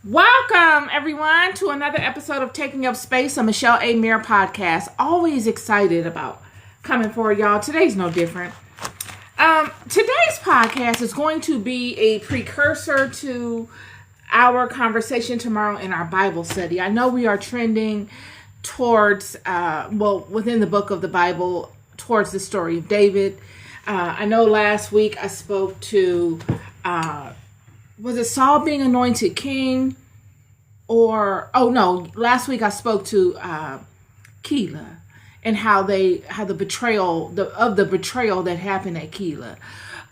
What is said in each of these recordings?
Welcome, everyone, to another episode of Taking Up Space, a Michelle A. Mayer podcast. Always excited about coming for y'all. Today's no different. Today's podcast is going to be a precursor to our conversation tomorrow in our Bible study. I know we are trending towards, within the book of the Bible, towards the story of David. I know last week I spoke to... was it Saul being anointed king? Last week I spoke to Keilah and how the betrayal that happened at Keilah.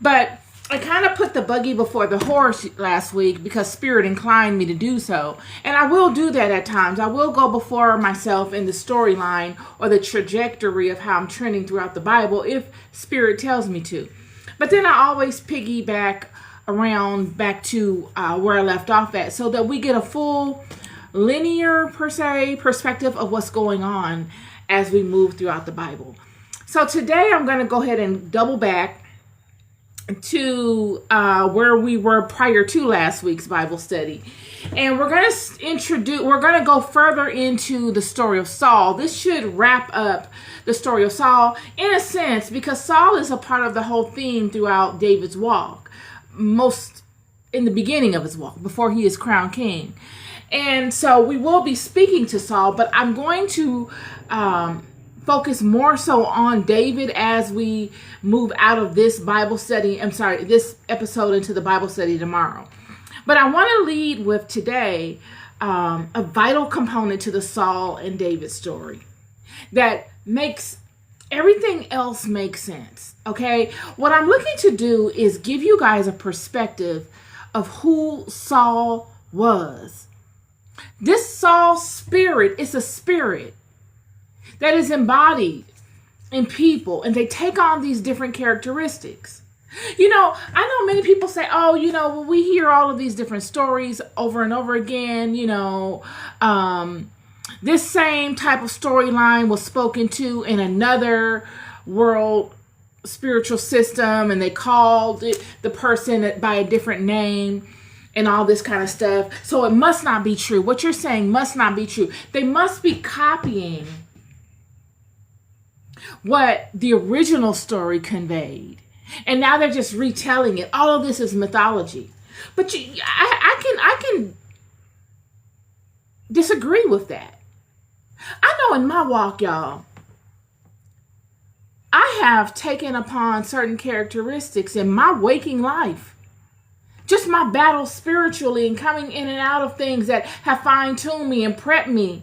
But I kind of put the buggy before the horse last week because Spirit inclined me to do so. And I will do that at times. I will go before myself in the storyline or the trajectory of how I'm trending throughout the Bible if Spirit tells me to. But then I always piggyback around back to where I left off at so that we get a full linear perspective of what's going on as we move throughout the Bible. So today I'm going to go ahead and double back to where we were prior to last week's Bible study. And we're going to go further into the story of Saul. This should wrap up the story of Saul in a sense because Saul is a part of the whole theme throughout David's walk. Most in the beginning of his walk before he is crowned king. And so we will be speaking to Saul, but I'm going to focus more so on David as we move out of this this episode into the Bible study tomorrow. But I want to lead with today a vital component to the Saul and David story that makes everything else makes sense, okay? What I'm looking to do is give you guys a perspective of who Saul was. This Saul spirit is a spirit that is embodied in people, and they take on these different characteristics. You know, I know many people say, we hear all of these different stories over and over again, this same type of storyline was spoken to in another world spiritual system, and they called the person by a different name and all this kind of stuff. So it must not be true. What you're saying must not be true. They must be copying what the original story conveyed. And now they're just retelling it. All of this is mythology. But I can disagree with that. I know in my walk, y'all, I have taken upon certain characteristics in my waking life. Just my battle spiritually and coming in and out of things that have fine-tuned me and prepped me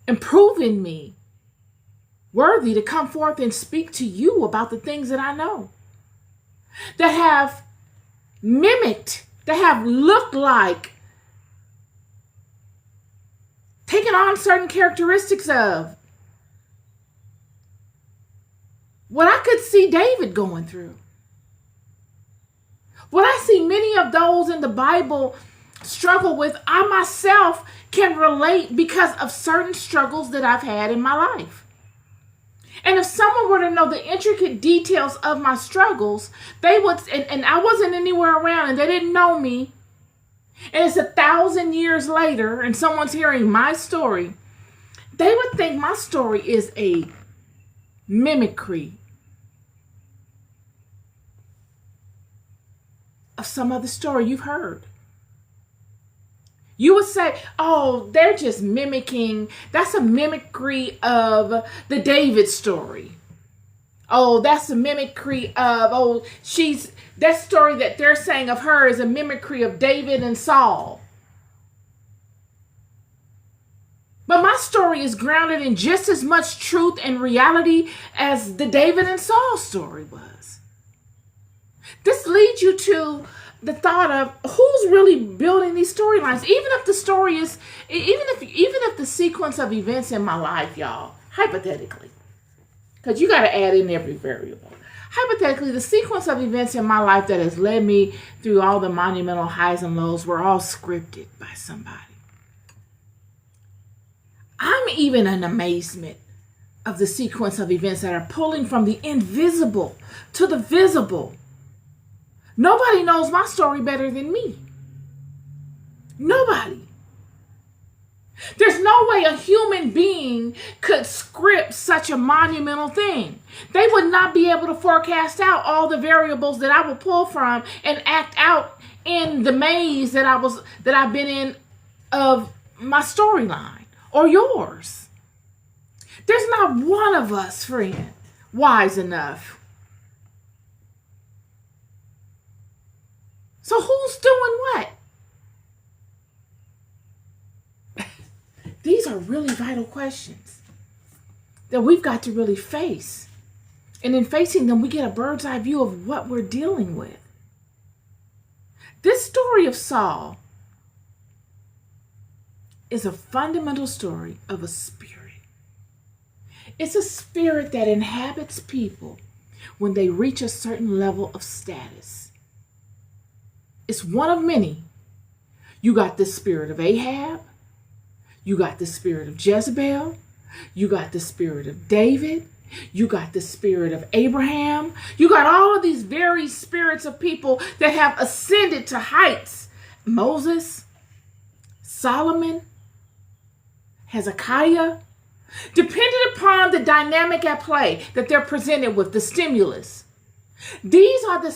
and proven me worthy to come forth and speak to you about the things that I know. That have mimicked, that have looked like, taking on certain characteristics of what I could see David going through. What I see many of those in the Bible struggle with, I myself can relate because of certain struggles that I've had in my life. And if someone were to know the intricate details of my struggles, they would, and I wasn't anywhere around and they didn't know me, and it's 1,000 years later and someone's hearing my story, they would think my story is a mimicry of some other story you've heard. You would say, they're just mimicking. That's a mimicry of the David story. That's a mimicry of, that story that they're saying of her is a mimicry of David and Saul. But my story is grounded in just as much truth and reality as the David and Saul story was. This leads you to the thought of who's really building these storylines. Even if the story is, even if the sequence of events in my life, y'all, hypothetically, because you got to add in every variable. Hypothetically, the sequence of events in my life that has led me through all the monumental highs and lows were all scripted by somebody. I'm even in amazement of the sequence of events that are pulling from the invisible to the visible. Nobody knows my story better than me. Nobody. There's no way a human being could script such a monumental thing. They would not be able to forecast out all the variables that I will pull from and act out in the maze that I've been in of my storyline or yours. There's not one of us, friend, wise enough. So who's doing what? These are really vital questions that we've got to really face. And in facing them, we get a bird's eye view of what we're dealing with. This story of Saul is a fundamental story of a spirit. It's a spirit that inhabits people when they reach a certain level of status. It's one of many. You got the spirit of Ahab. You got the spirit of Jezebel. You got the spirit of David. You got the spirit of Abraham. You got all of these very spirits of people that have ascended to heights. Moses, Solomon, Hezekiah. Depending upon the dynamic at play that they're presented with, the stimulus. These are the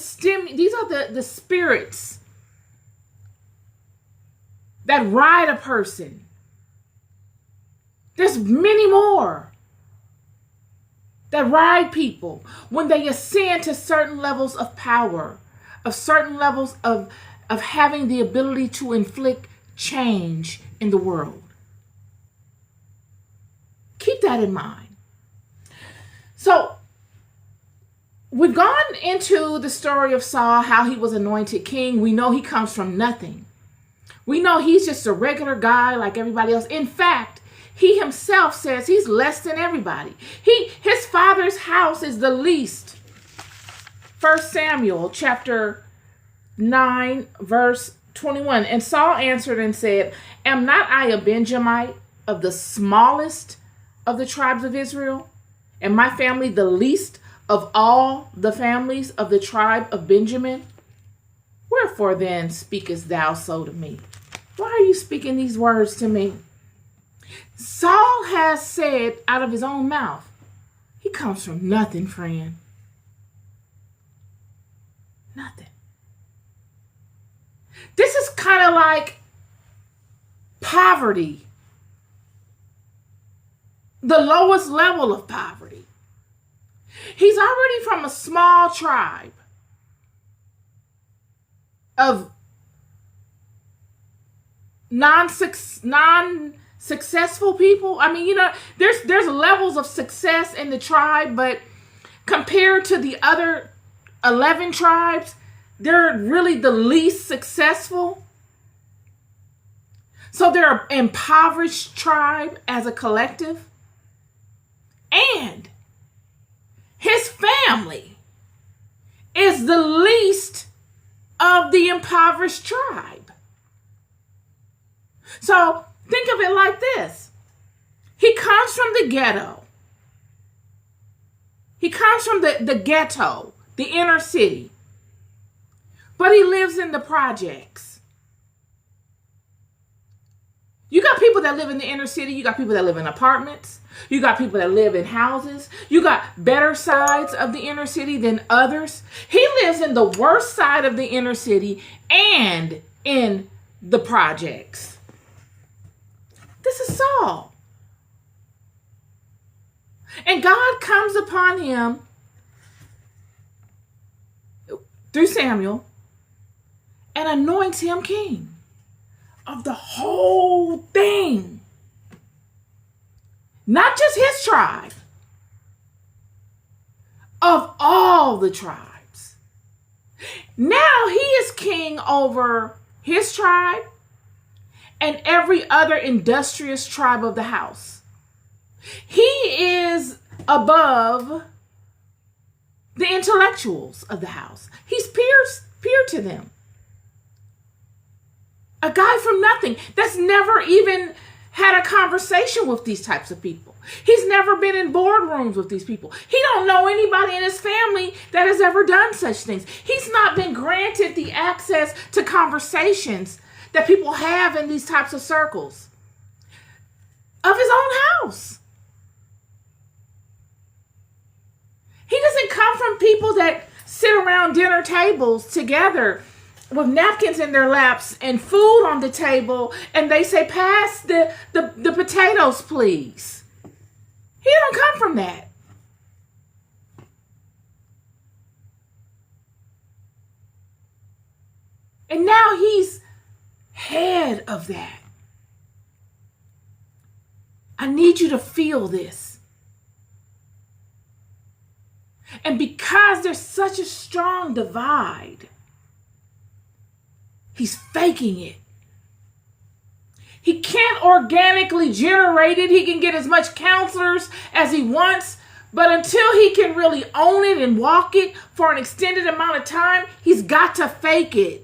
spirits that ride a person. There's many more that ride people when they ascend to certain levels of power, of certain levels of having the ability to inflict change in the world. Keep that in mind. So we've gone into the story of Saul, how he was anointed king. We know he comes from nothing. We know he's just a regular guy like everybody else. In fact, he himself says he's less than everybody. His father's house is the least. 1 Samuel chapter 9, verse 21. And Saul answered and said, am not I a Benjamite of the smallest of the tribes of Israel, and my family the least of all the families of the tribe of Benjamin? Wherefore then speakest thou so to me? Why are you speaking these words to me? Saul has said out of his own mouth, he comes from nothing, friend. Nothing. This is kind of like poverty. The lowest level of poverty. He's already from a small tribe of non-successful people. I mean, there's levels of success in the tribe, but compared to the other 11 tribes, they're really the least successful. So they're an impoverished tribe as a collective. And his family is the least of the impoverished tribe. So think of it like this. He comes from the ghetto. He comes from the ghetto, the inner city. But he lives in the projects. You got people that live in the inner city. You got people that live in apartments. You got people that live in houses. You got better sides of the inner city than others. He lives in the worst side of the inner city and in the projects. This is Saul. And God comes upon him through Samuel and anoints him king of the whole thing. Not just his tribe, of all the tribes. Now he is king over his tribe and every other industrious tribe of the house. He is above the intellectuals of the house. He's peer to them. A guy from nothing that's never even had a conversation with these types of people. He's never been in boardrooms with these people. He don't know anybody in his family that has ever done such things. He's not been granted the access to conversations that people have in these types of circles of his own house. He doesn't come from people that sit around dinner tables together with napkins in their laps and food on the table, and they say, pass the potatoes, please. He don't come from that. And now he's head of that. I need you to feel this. And because there's such a strong divide, he's faking it. He can't organically generate it. He can get as much counselors as he wants, but until he can really own it and walk it for an extended amount of time, he's got to fake it.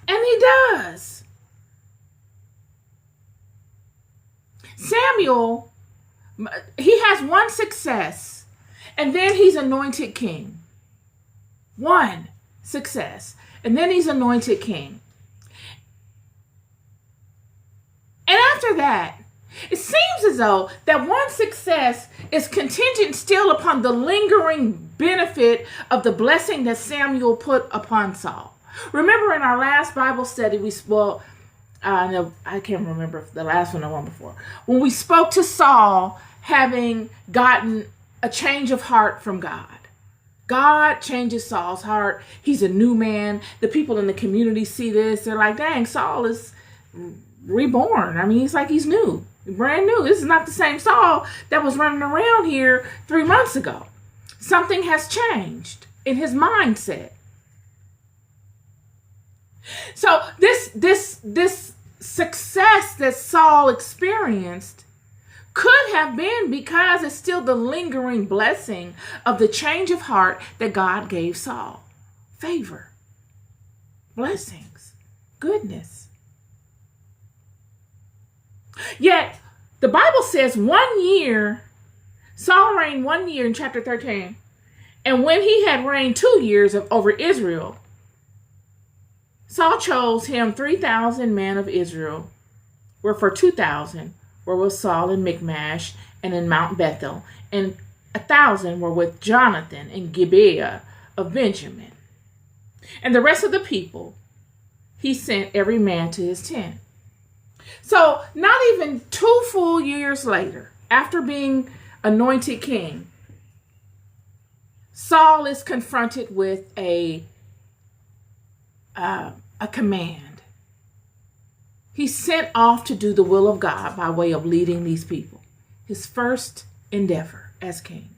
And he does. Samuel, he has one success, and then he's anointed king. One success, and then he's anointed king. And after that, it seems as though that one success is contingent still upon the lingering benefit of the blessing that Samuel put upon Saul. Remember in our last Bible study, no, I can't remember the last one or one before, when we spoke to Saul having gotten a change of heart from God. God changes Saul's heart. He's a new man. The people in the community see this. They're like, dang, Saul is reborn. I mean, it's like he's new, brand new. This is not the same Saul that was running around here 3 months ago. Something has changed in his mindset. So this success that Saul experienced could have been because it's still the lingering blessing of the change of heart that God gave Saul. Favor, blessings, goodness. Yet the Bible says 1 year, Saul reigned 1 year in chapter 13. And when he had reigned 2 years over Israel, Saul chose him 3,000 men of Israel, wherefore 2,000 were with Saul in Michmash and in Mount Bethel, and 1,000 were with Jonathan in Gibeah of Benjamin. And the rest of the people he sent every man to his tent. So not even 2 full years later, after being anointed king, Saul is confronted with a command. He's sent off to do the will of God by way of leading these people. His first endeavor as king.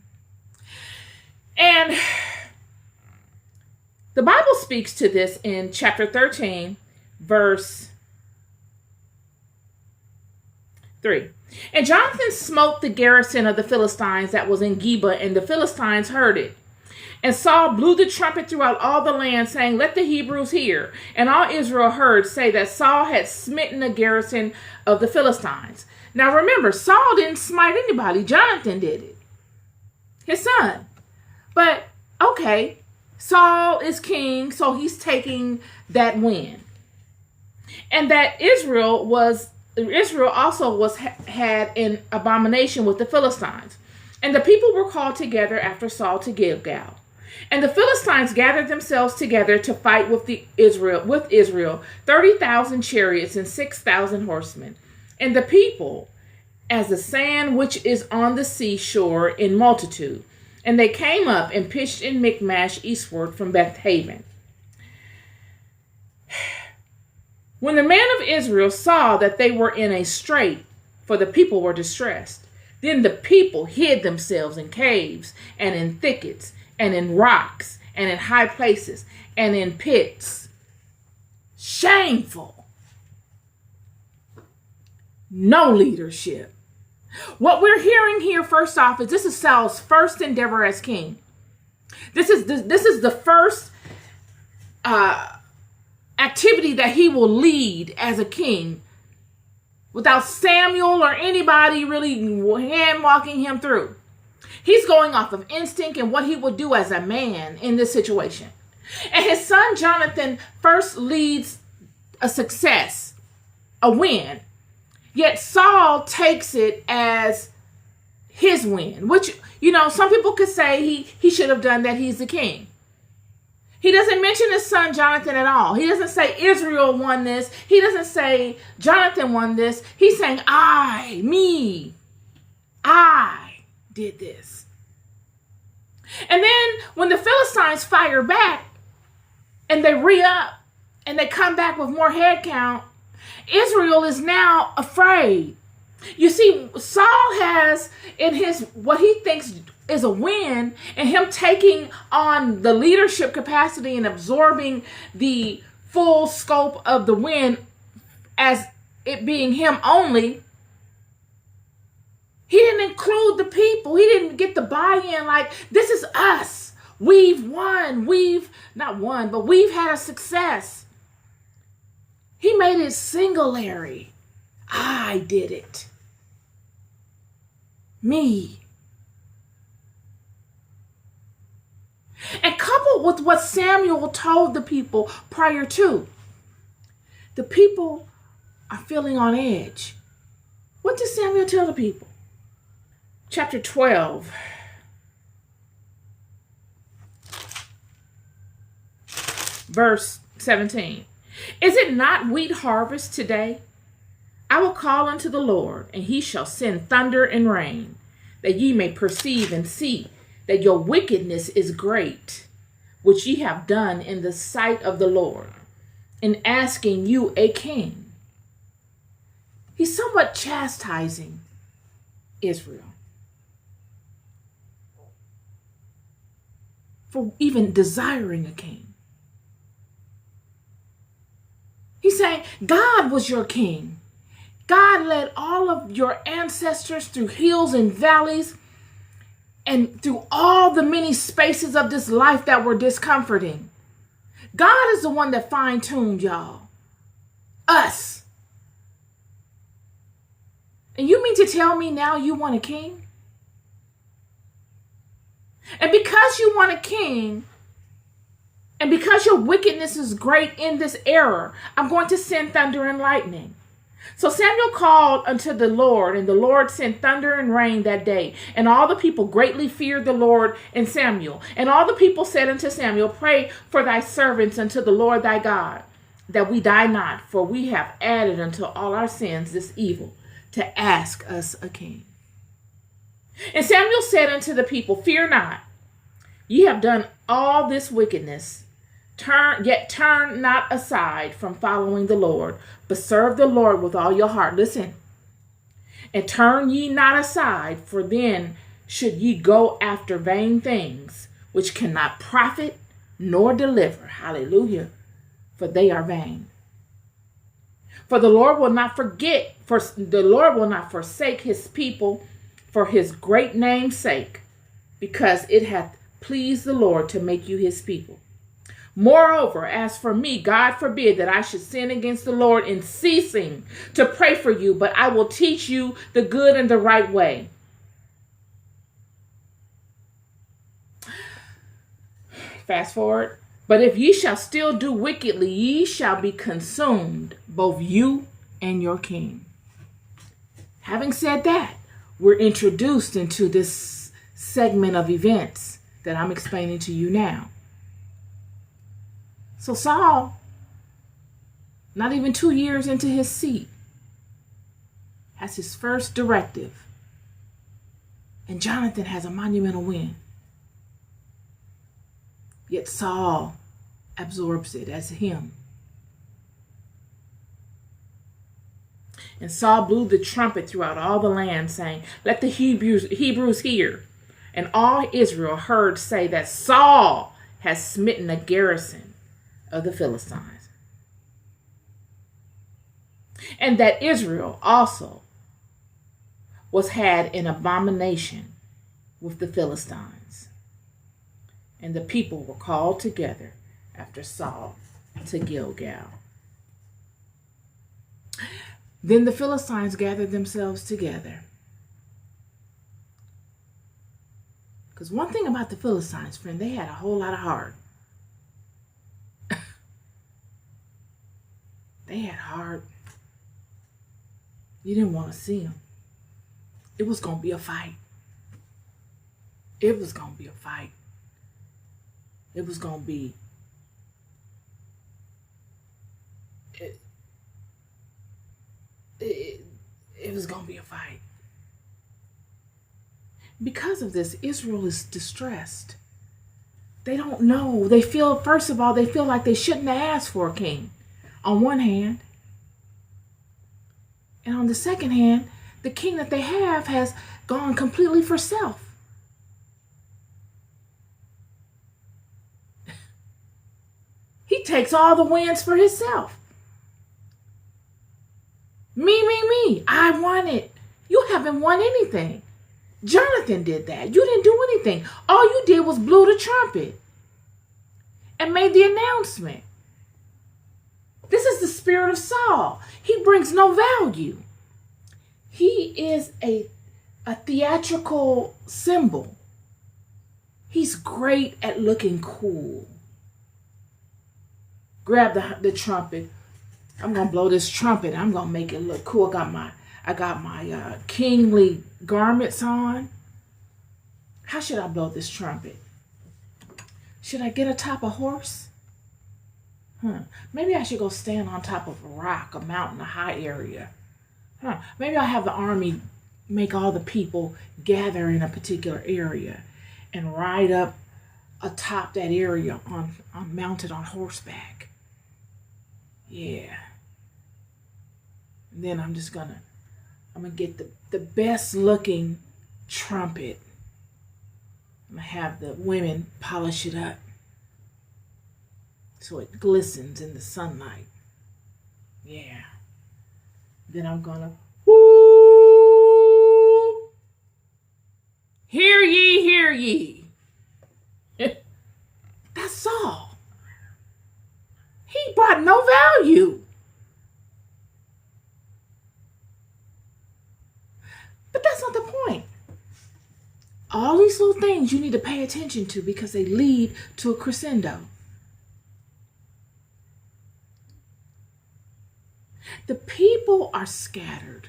And the Bible speaks to this in chapter 13, verse 3. And Jonathan smote the garrison of the Philistines that was in Geba, and the Philistines heard it. And Saul blew the trumpet throughout all the land, saying, let the Hebrews hear. And all Israel heard say that Saul had smitten the garrison of the Philistines. Now remember, Saul didn't smite anybody. Jonathan did it. His son. But, okay, Saul is king, so he's taking that win. And that Israel also had an abomination with the Philistines. And the people were called together after Saul to Gilgal. And the Philistines gathered themselves together to fight with Israel, 30,000 chariots and 6,000 horsemen. And the people, as the sand which is on the seashore in multitude. And they came up and pitched in Michmash eastward from Beth-haven. When the men of Israel saw that they were in a strait, for the people were distressed, then the people hid themselves in caves and in thickets and in rocks and in high places and in pits. Shameful. No leadership. What we're hearing here, first off, is this is Saul's first endeavor as king. This is the first activity that he will lead as a king without Samuel or anybody really hand walking him through. He's going off of instinct and what he would do as a man in this situation. And his son Jonathan first leads a success, a win. Yet Saul takes it as his win, which, some people could say he should have done that. He's the king. He doesn't mention his son Jonathan at all. He doesn't say Israel won this. He doesn't say Jonathan won this. He's saying I did this. And then when the Philistines fire back and they re-up and they come back with more head count, Israel is now afraid. You see, Saul has in his what he thinks is a win, and him taking on the leadership capacity and absorbing the full scope of the win as it being him only. He didn't include the people. He didn't get the buy-in like, this is us. We've won. We've not won, but we've had a success. He made it singularly. I did it. Me. And coupled with what Samuel told the people prior to, the people are feeling on edge. What did Samuel tell the people? Chapter 12. Verse 17. Is it not wheat harvest today? I will call unto the Lord, and he shall send thunder and rain, that ye may perceive and see that your wickedness is great, which ye have done in the sight of the Lord, in asking you a king. He's somewhat chastising Israel for even desiring a king. He's saying, God was your king. God led all of your ancestors through hills and valleys and through all the many spaces of this life that were discomforting. God is the one that fine-tuned y'all. Us. And you mean to tell me now you want a king? And because you want a king, and because your wickedness is great in this era, I'm going to send thunder and lightning. So Samuel called unto the Lord, and the Lord sent thunder and rain that day. And all the people greatly feared the Lord and Samuel. And all the people said unto Samuel, pray for thy servants unto the Lord thy God, that we die not, for we have added unto all our sins this evil, to ask us a king. And Samuel said unto the people, fear not, ye have done all this wickedness. Turn not aside from following the Lord, but serve the Lord with all your heart. Listen. And turn ye not aside, for then should ye go after vain things, which cannot profit nor deliver. Hallelujah. For they are vain. For the Lord will not forsake his people for his great name's sake, because it hath pleased the Lord to make you his people. Moreover, as for me, God forbid that I should sin against the Lord in ceasing to pray for you, but I will teach you the good and the right way. Fast forward. But if ye shall still do wickedly, ye shall be consumed, both you and your king. Having said that, we're introduced into this segment of events that I'm explaining to you now. So Saul, not even 2 years into his seat, has his first directive. And Jonathan has a monumental win. Yet Saul absorbs it as him. And Saul blew the trumpet throughout all the land, saying, let the Hebrews hear. And all Israel heard say that Saul has smitten a garrison of the Philistines. And that Israel also was had an abomination with the Philistines. And the people were called together after Saul to Gilgal. Then the Philistines gathered themselves together. Because one thing about the Philistines, friend, they had a whole lot of heart. They had heart. You didn't want to see them. It was going to be a fight. It was going to be a fight. It was going to be... It was going to be a fight. Because of this, Israel is distressed. They don't know. They feel, first of all, they feel like they shouldn't have asked for a king, on one hand. And on the second hand, the king that they have has gone completely for self. He takes all the wins for himself. Me. I won it. You haven't won anything. Jonathan did that. You didn't do anything. All you did was blew the trumpet and made the announcement. This is the spirit of Saul. He brings no value. He is a theatrical symbol. He's great at looking cool. Grab the trumpet. I'm gonna blow this trumpet. I'm gonna make it look cool. I got my kingly garments on. How should I blow this trumpet? Should I get atop a horse? Maybe I should go stand on top of a rock, a mountain, a high area. Maybe I'll have the army make all the people gather in a particular area and ride up atop that area on mounted on horseback. Yeah. And then I'm gonna get the best looking trumpet. I'm gonna have the women polish it up so it glistens in the sunlight. Yeah. Then I'm gonna, woo! Hear ye, hear ye. That's Saul. He brought no value. But that's not the point. All these little things you need to pay attention to because they lead to a crescendo. The people are scattered.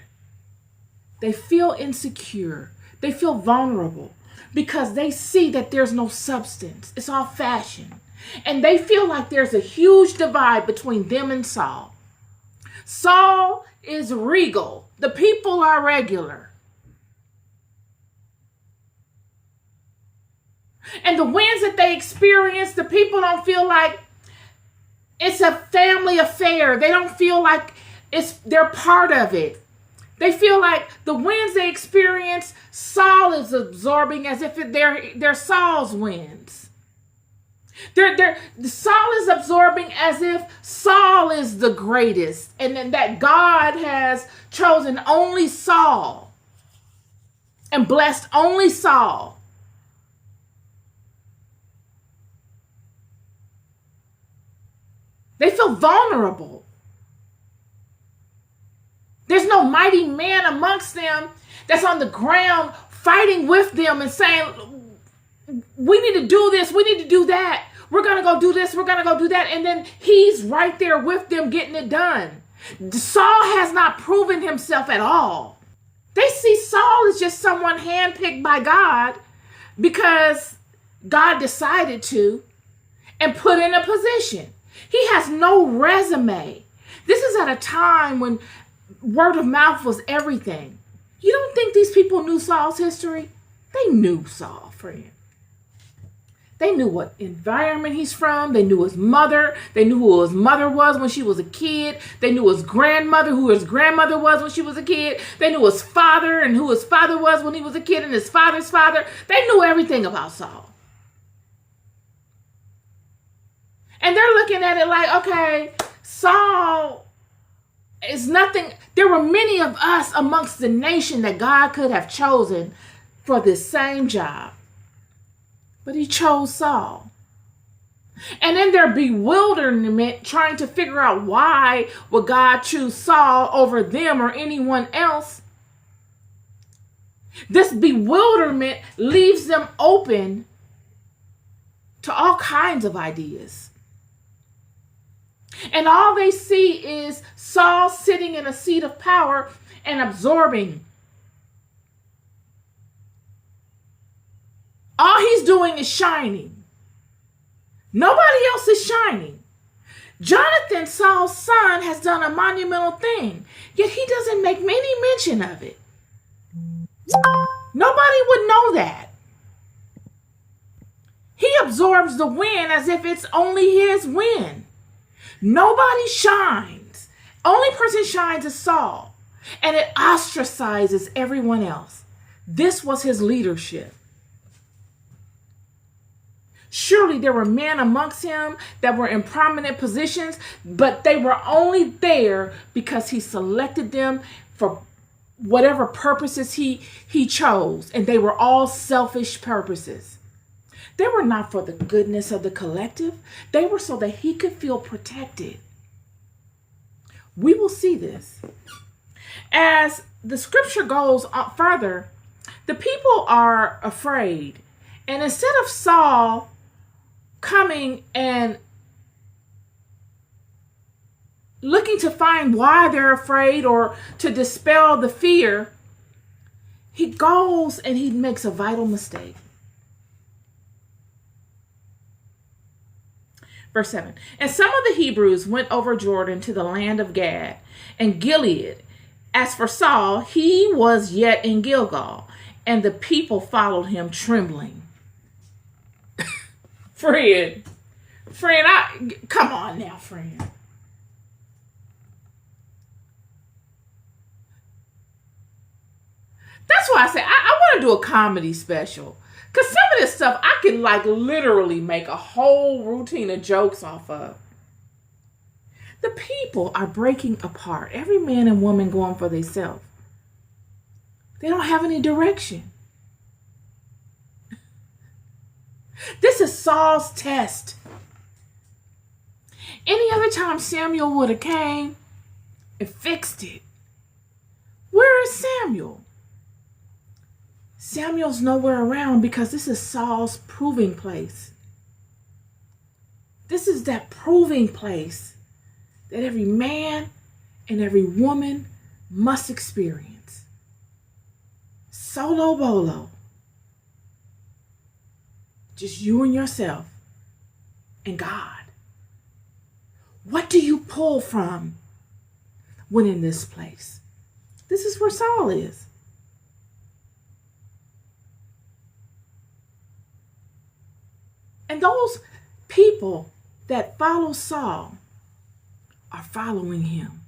They feel insecure. They feel vulnerable because they see that there's no substance. It's all fashion. And they feel like there's a huge divide between them and Saul. Saul is regal. The people are regular. And the wins that they experience, the people don't feel like it's a family affair. They don't feel like they're part of it. They feel like the wins they experience, Saul is absorbing as if they're Saul's wins. Saul is absorbing as if Saul is the greatest and then that God has chosen only Saul and blessed only Saul. They feel vulnerable. There's no mighty man amongst them that's on the ground fighting with them and saying, we need to do this, we need to do that. We're going to go do this, we're going to go do that. And then he's right there with them getting it done. Saul has not proven himself at all. They see Saul as just someone handpicked by God because God decided to and put in a position. He has no resume. This is at a time when word of mouth was everything. You don't think these people knew Saul's history? They knew Saul, friend. They knew what environment he's from. They knew his mother. They knew who his mother was when she was a kid. They knew his grandmother, who his grandmother was when she was a kid. They knew his father and who his father was when he was a kid and his father's father. They knew everything about Saul. And they're looking at it like, okay, Saul is nothing. There were many of us amongst the nation that God could have chosen for this same job. But he chose Saul. And in their bewilderment, trying to figure out why would God choose Saul over them or anyone else, this bewilderment leaves them open to all kinds of ideas. And all they see is Saul sitting in a seat of power and absorbing. All he's doing is shining. Nobody else is shining. Jonathan, Saul's son, has done a monumental thing, yet he doesn't make any mention of it. Nobody would know that. He absorbs the win as if it's only his win. Nobody shines. Only person shines is Saul, and it ostracizes everyone else. This was his leadership. Surely there were men amongst him that were in prominent positions, but they were only there because he selected them for whatever purposes he chose, and they were all selfish purposes. They were not for the goodness of the collective. They were so that he could feel protected. We will see this. As the scripture goes on further, the people are afraid. And instead of Saul coming and looking to find why they're afraid or to dispel the fear, he goes and he makes a vital mistake. Verse 7, and some of the Hebrews went over Jordan to the land of Gad and Gilead. As for Saul, he was yet in Gilgal, and the people followed him trembling. Friend, come on now, friend. That's why I say I want to do a comedy special. Because some of this stuff I can literally make a whole routine of jokes off of. The people are breaking apart. Every man and woman going for themselves. They don't have any direction. This is Saul's test. Any other time Samuel would have came and fixed it. Where is Samuel? Samuel's nowhere around because this is Saul's proving place. This is that proving place that every man and every woman must experience. Solo bolo. Just you and yourself and God. What do you pull from when in this place? This is where Saul is. And those people that follow Saul are following him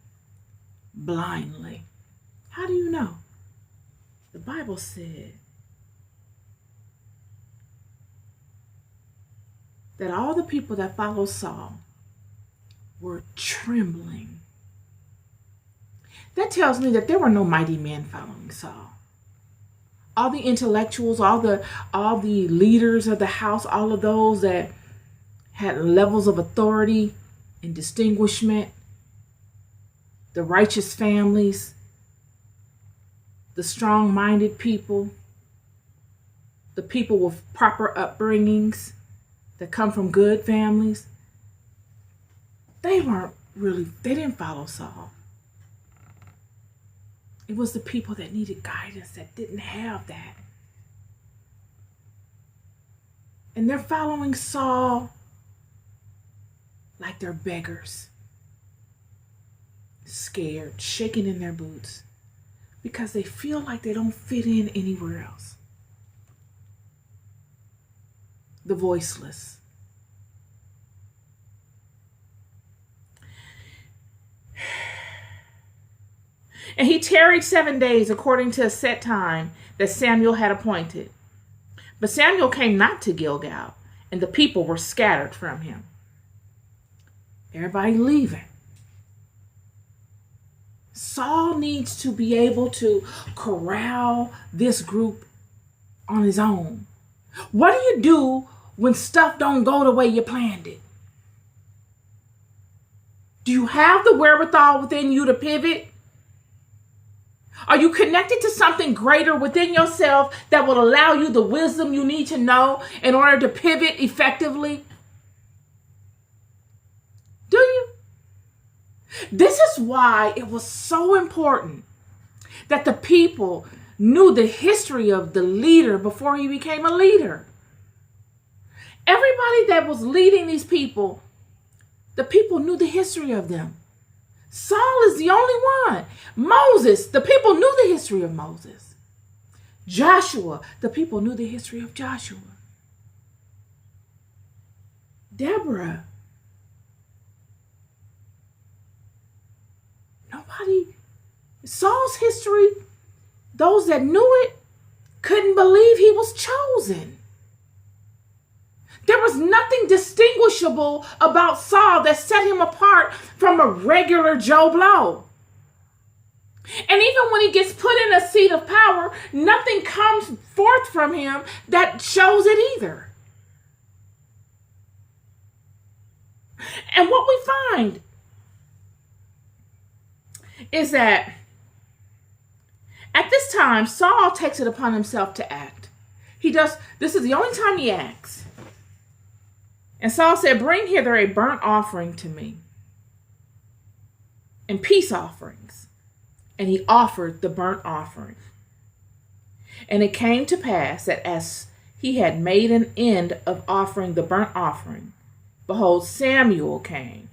blindly. How do you know? The Bible said that all the people that followed Saul were trembling. That tells me that there were no mighty men following Saul. All the intellectuals, all the leaders of the house, all of those that had levels of authority and distinguishment, the righteous families, the strong-minded people, the people with proper upbringings that come from good families, they didn't follow Saul. It was the people that needed guidance that didn't have that. And they're following Saul like they're beggars. Scared, shaking in their boots. Because they feel like they don't fit in anywhere else. The voiceless. And he tarried 7 days according to a set time that Samuel had appointed. But Samuel came not to Gilgal, and the people were scattered from him. Everybody leaving. Saul needs to be able to corral this group on his own. What do you do when stuff don't go the way you planned it? Do you have the wherewithal within you to pivot? Are you connected to something greater within yourself that will allow you the wisdom you need to know in order to pivot effectively? Do you? This is why it was so important that the people knew the history of the leader before he became a leader. Everybody that was leading these people, the people knew the history of them. Saul is the only one. Moses, the people knew the history of Moses. Joshua, the people knew the history of Joshua. Deborah, nobody, Saul's history, those that knew it couldn't believe he was chosen. There was nothing distinguishable about Saul that set him apart from a regular Joe Blow. And even when he gets put in a seat of power, nothing comes forth from him that shows it either. And what we find is that at this time, Saul takes it upon himself to act. This is the only time he acts. And Saul said, "Bring hither a burnt offering to me and peace offerings." And he offered the burnt offering. And it came to pass that as he had made an end of offering the burnt offering, behold, Samuel came.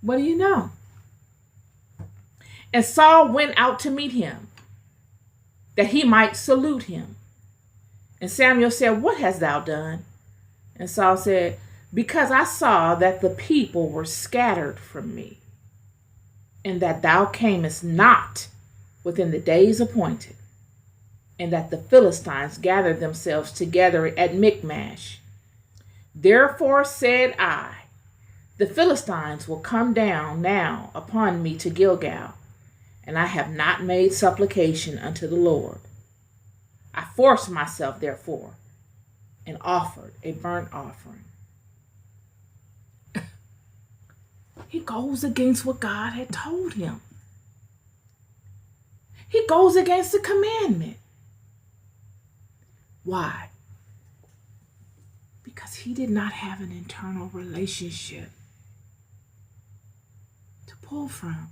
What do you know? And Saul went out to meet him, that he might salute him. And Samuel said, "What hast thou done?" And Saul said, "Because I saw that the people were scattered from me, and that thou camest not within the days appointed, and that the Philistines gathered themselves together at Michmash. Therefore said I, the Philistines will come down now upon me to Gilgal, and I have not made supplication unto the Lord. I forced myself, therefore, and offered a burnt offering." He goes against what God had told him. He goes against the commandment. Why? Because he did not have an internal relationship to pull from.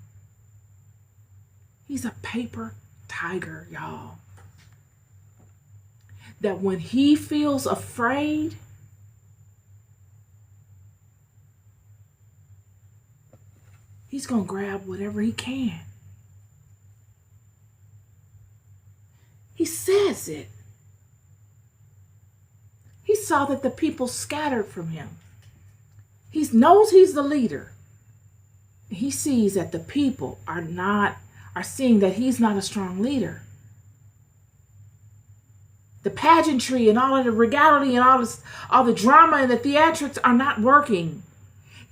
He's a paper tiger, y'all. That when he feels afraid, he's going to grab whatever he can. He says it. He saw that the people scattered from him. He knows he's the leader. He sees that the people are seeing that he's not a strong leader. The pageantry and all of the regality and all the drama and the theatrics are not working.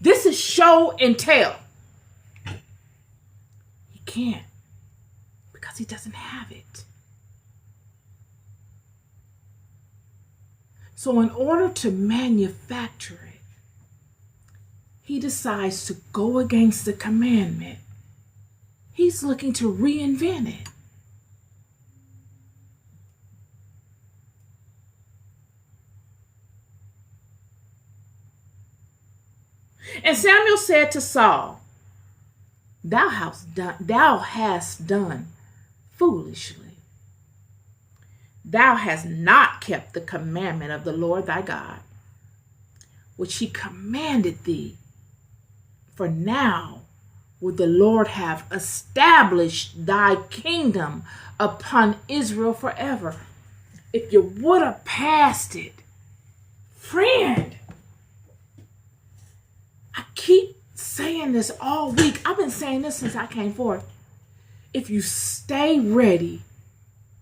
This is show and tell. He can't because he doesn't have it. So in order to manufacture it, he decides to go against the commandment. He's looking to reinvent it. And Samuel said to Saul, thou hast done foolishly. Thou hast not kept the commandment of the Lord thy God, which he commanded thee. For now would the Lord have established thy kingdom upon Israel forever. If you would have passed it, friend, I keep saying this all week. I've been saying this since I came forth. If you stay ready,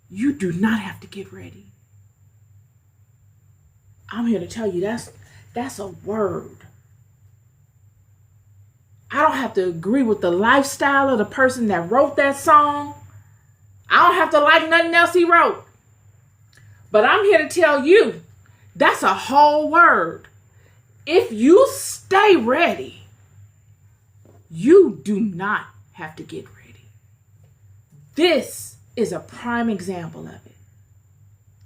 you do not have to get ready. I'm here to tell you that's a word. I don't have to agree with the lifestyle of the person that wrote that song. I don't have to like nothing else he wrote. But I'm here to tell you, that's a whole word. If you stay ready, you do not have to get ready. This is a prime example of it.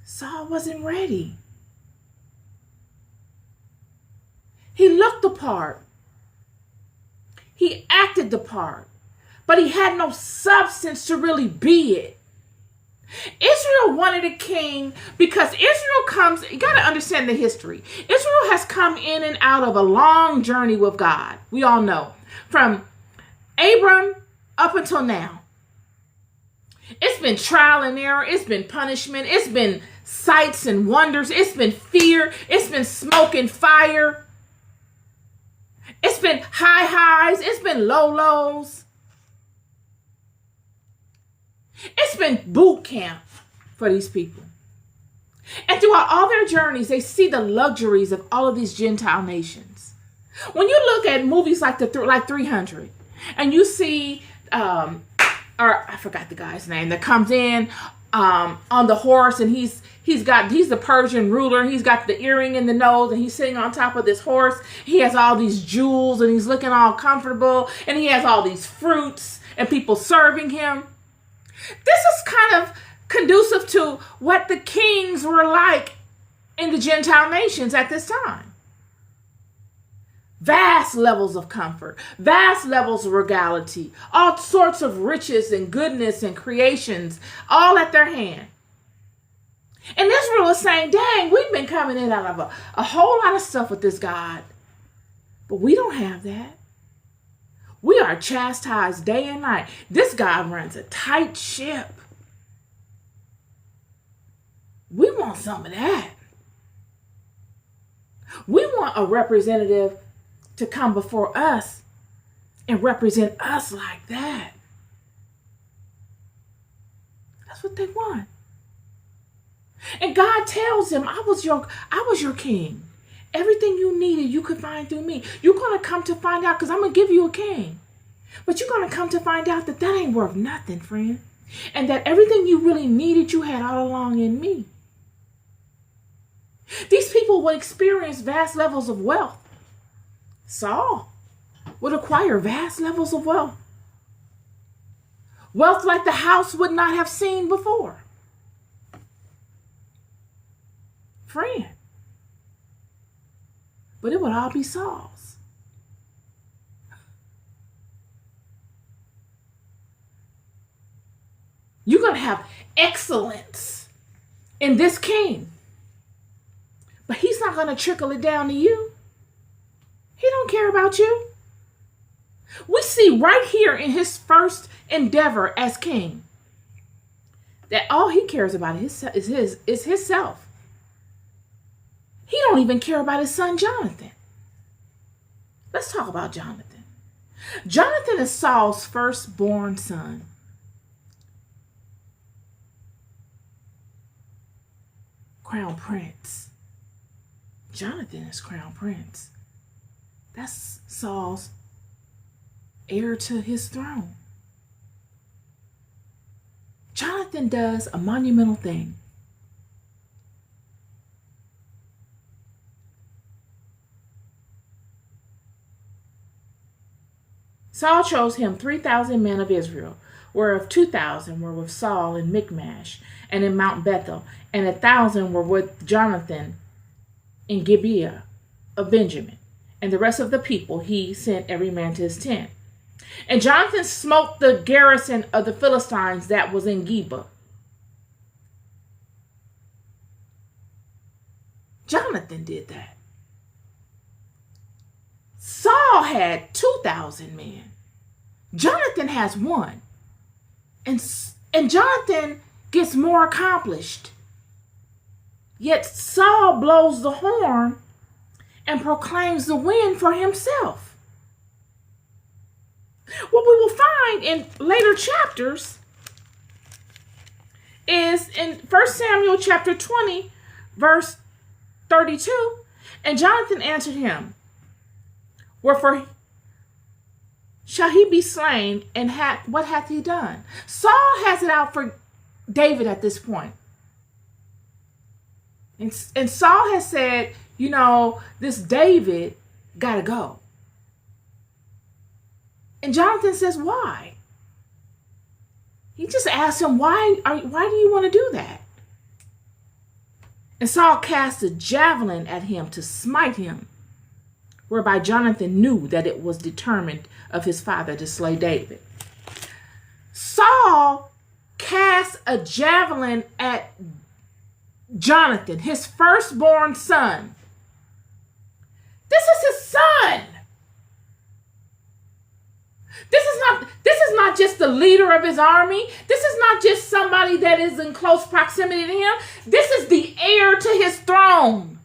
Saul wasn't ready. He looked the part. He acted the part, but he had no substance to really be it. Israel wanted a king because Israel comes, you got to understand the history. Israel has come in and out of a long journey with God. We all know. From Abram up until now. It's been trial and error. It's been punishment. It's been sights and wonders. It's been fear. It's been smoke and fire. It's been high highs. It's been low lows. It's been boot camp for these people. And throughout all their journeys, they see the luxuries of all of these Gentile nations. When you look at movies like 300, and you see, or I forgot the guy's name that comes in on the horse, and he's the Persian ruler. He's got the earring in the nose, and he's sitting on top of this horse. He has all these jewels, and he's looking all comfortable, and he has all these fruits, and people serving him. This is kind of conducive to what the kings were like in the Gentile nations at this time. Vast levels of comfort, vast levels of regality, all sorts of riches and goodness and creations, all at their hand. And Israel is saying, dang, we've been coming in out of a whole lot of stuff with this God. But we don't have that. We are chastised day and night. This God runs a tight ship. We want some of that. We want a representative to come before us and represent us like that. That's what they want. And God tells him, I was your king. Everything you needed, you could find through me. You're going to come to find out, because I'm going to give you a king. But you're going to come to find out that that ain't worth nothing, friend. And that everything you really needed, you had all along in me. These people would experience vast levels of wealth. Saul would acquire vast levels of wealth. Wealth like the house would not have seen before. Friend. But it would all be Saul's. You're going to have excellence in this king. But he's not going to trickle it down to you. He don't care about you. We see right here in his first endeavor as king that all he cares about is himself. He don't even care about his son Jonathan. Let's talk about Jonathan. Jonathan is Saul's firstborn son. Crown prince. Jonathan is crown prince. That's Saul's heir to his throne. Jonathan does a monumental thing. Saul chose him 3,000 men of Israel, whereof 2,000 were with Saul in Michmash and in Mount Bethel, and 1,000 were with Jonathan in Gibeah of Benjamin. And the rest of the people he sent every man to his tent. And Jonathan smote the garrison of the Philistines that was in Geba. Jonathan did that. Saul had 2,000 men. Jonathan has one. And Jonathan gets more accomplished. Yet Saul blows the horn and proclaims the win for himself. What we will find in later chapters is in 1 Samuel chapter 20, verse 32, and Jonathan answered him, wherefore shall he be slain, and what hath he done? Saul has it out for David at this point. And Saul has said, you know, this David got to go. And Jonathan says, why? He just asked him, why do you want to do that? And Saul cast a javelin at him to smite him, whereby Jonathan knew that it was determined of his father to slay David. Saul cast a javelin at Jonathan, his firstborn son. This is his son. This is not just the leader of his army. This is not just somebody that is in close proximity to him. This is the heir to his throne.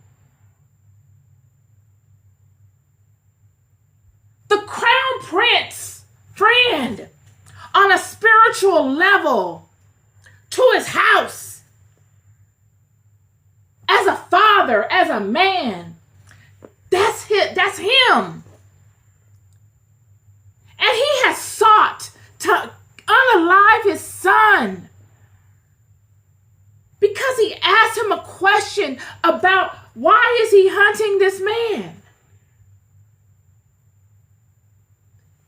The crown prince, friend, on a spiritual level, to his house, as a father, as a man. That's him. And he has sought to unalive his son because he asked him a question about why is he hunting this man?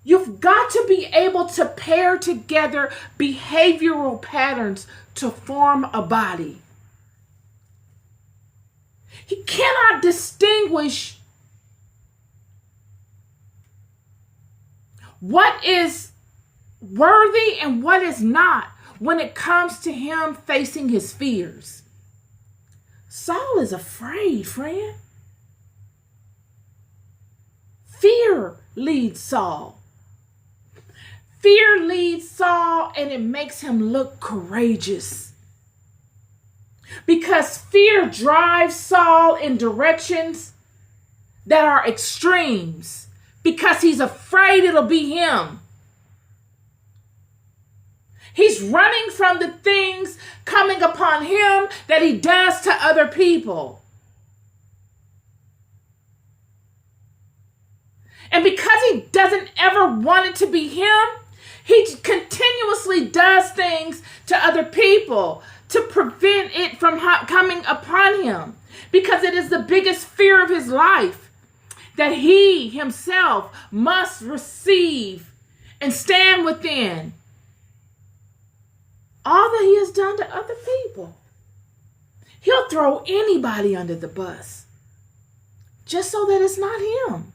You've got to be able to pair together behavioral patterns to form a body. He cannot distinguish what is worthy and what is not when it comes to him facing his fears. Saul is afraid, friend. Fear leads Saul. Fear leads Saul, and it makes him look courageous. Because fear drives Saul in directions that are extremes. Because he's afraid it'll be him. He's running from the things coming upon him that he does to other people. And because he doesn't ever want it to be him, he continuously does things to other people to prevent it from coming upon him. Because it is the biggest fear of his life. That he himself must receive and stand within all that he has done to other people. He'll throw anybody under the bus just so that it's not him.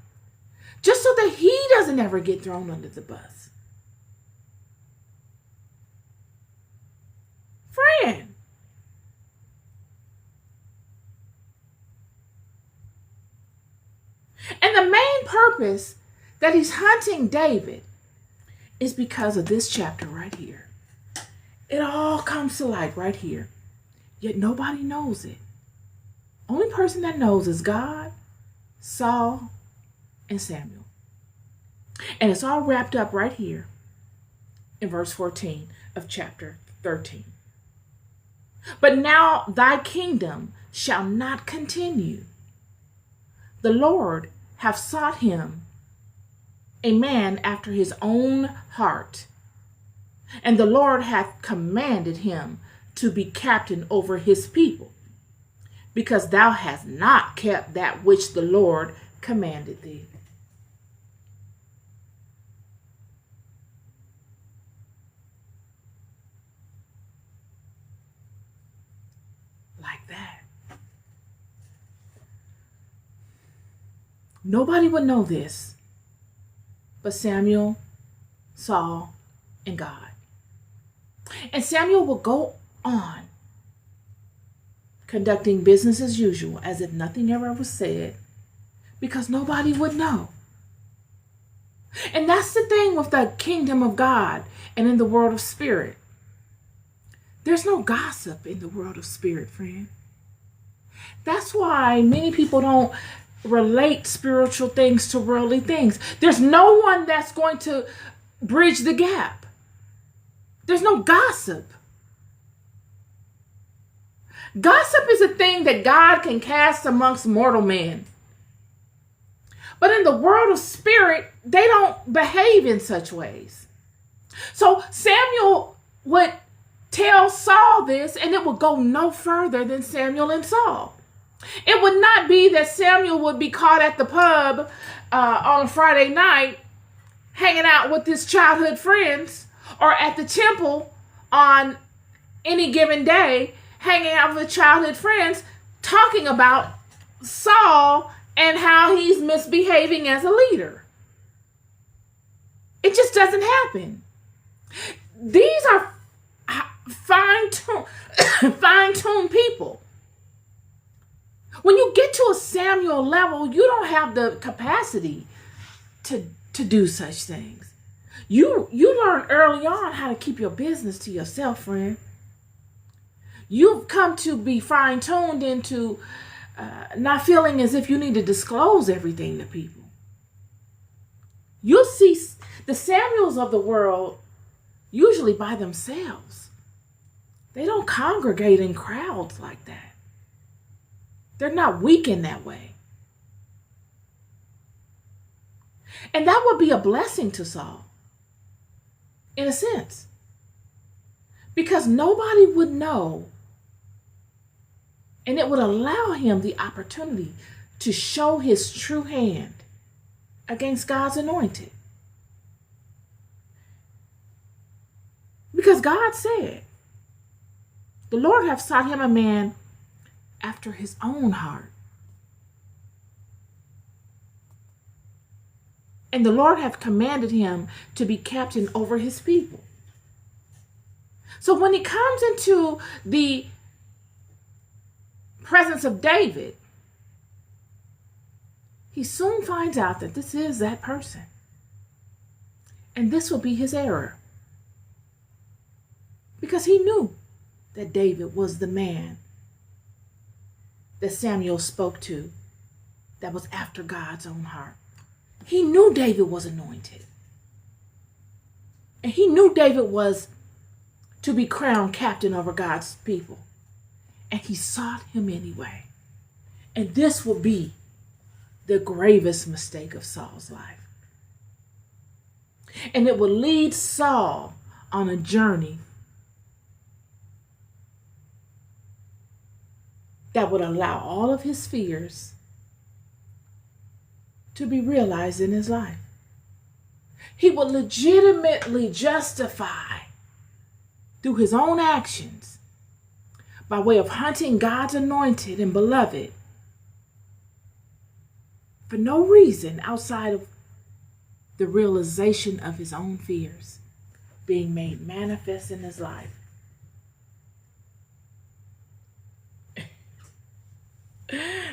Just so that he doesn't ever get thrown under the bus. Friend. And the main purpose that he's hunting David is because of this chapter right here. It all comes to light right here. Yet nobody knows it. Only person that knows is God, Saul, and Samuel. And it's all wrapped up right here in verse 14 of chapter 13. But now thy kingdom shall not continue. The Lord hath sought him, a man after his own heart. And the Lord hath commanded him to be captain over his people, because thou hast not kept that which the Lord commanded thee. Like that. Nobody would know this but Samuel, Saul, and God. And Samuel will go on conducting business as usual, as if nothing ever was said, because nobody would know. And that's the thing with the kingdom of God and in the world of spirit. There's no gossip in the world of spirit, friend. That's why many people don't relate spiritual things to worldly things. There's no one that's going to bridge the gap. There's no gossip. Gossip is a thing that God can cast amongst mortal men. But in the world of spirit, they don't behave in such ways. So Samuel would tell Saul this, and it would go no further than Samuel and Saul. It would not be that Samuel would be caught at the pub on Friday night hanging out with his childhood friends, or at the temple on any given day hanging out with childhood friends talking about Saul and how he's misbehaving as a leader. It just doesn't happen. These are fine-tuned people. When you get to a Samuel level, you don't have the capacity to do such things. You learn early on how to keep your business to yourself, friend. You've come to be fine-tuned into not feeling as if you need to disclose everything to people. You'll see the Samuels of the world usually by themselves. They don't congregate in crowds like that. They're not weak in that way. And that would be a blessing to Saul, in a sense, because nobody would know, and it would allow him the opportunity to show his true hand against God's anointed. Because God said, the Lord hath sought him a man after his own heart. And the Lord hath commanded him to be captain over his people. So when he comes into the presence of David, he soon finds out that this is that person. And this will be his error. Because he knew that David was the man that Samuel spoke to that was after God's own heart. He knew David was anointed. And he knew David was to be crowned captain over God's people. And he sought him anyway. And this will be the gravest mistake of Saul's life. And it will lead Saul on a journey that would allow all of his fears to be realized in his life. He would legitimately justify through his own actions, by way of hunting God's anointed and beloved, for no reason outside of the realization of his own fears being made manifest in his life.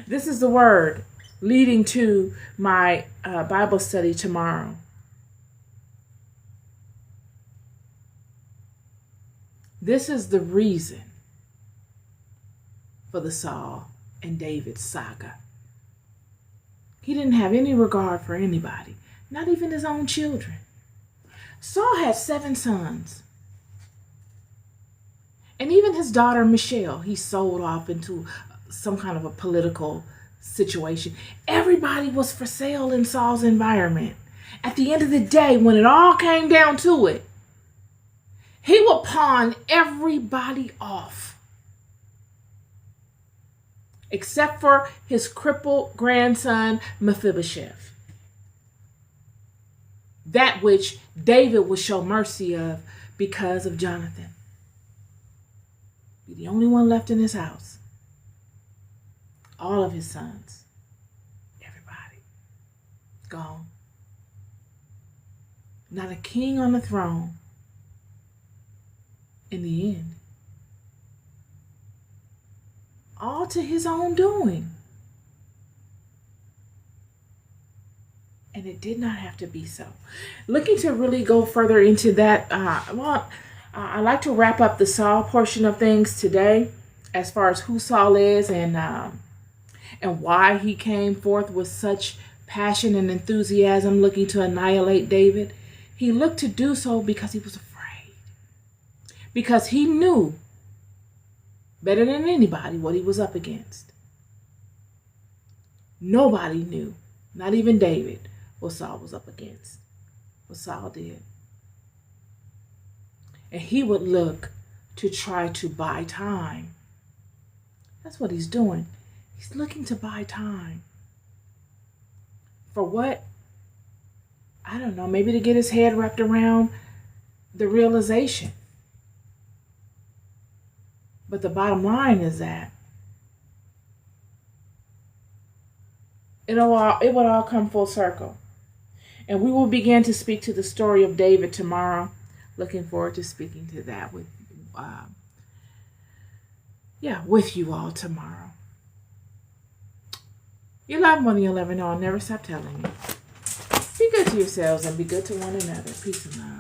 This is the word leading to my Bible study tomorrow. This is the reason for the Saul and David saga. He didn't have any regard for anybody, not even his own children. Saul had 7 sons. And even his daughter Michelle, he sold off into some kind of a political situation. Everybody was for sale in Saul's environment. At the end of the day, when it all came down to it, he would pawn everybody off, except for his crippled grandson Mephibosheth, that which David would show mercy of because of Jonathan. Be the only one left in his house. All of his sons, everybody, gone. Not a king on the throne in the end. All to his own doing. And it did not have to be so. Looking to really go further into that, I like to wrap up the Saul portion of things today, as far as who Saul is and why he came forth with such passion and enthusiasm, looking to annihilate David. He looked to do so because he was afraid. Because he knew better than anybody what he was up against. Nobody knew, not even David, what Saul was up against, what Saul did. And he would look to try to buy time. That's what he's doing. He's looking to buy time. For what? I don't know, maybe to get his head wrapped around the realization. But the bottom line is that it would all come full circle. And we will begin to speak to the story of David tomorrow. Looking forward to speaking to that with you all tomorrow. You love more than you'll ever know. I'll never stop telling you. Be good to yourselves and be good to one another. Peace and love.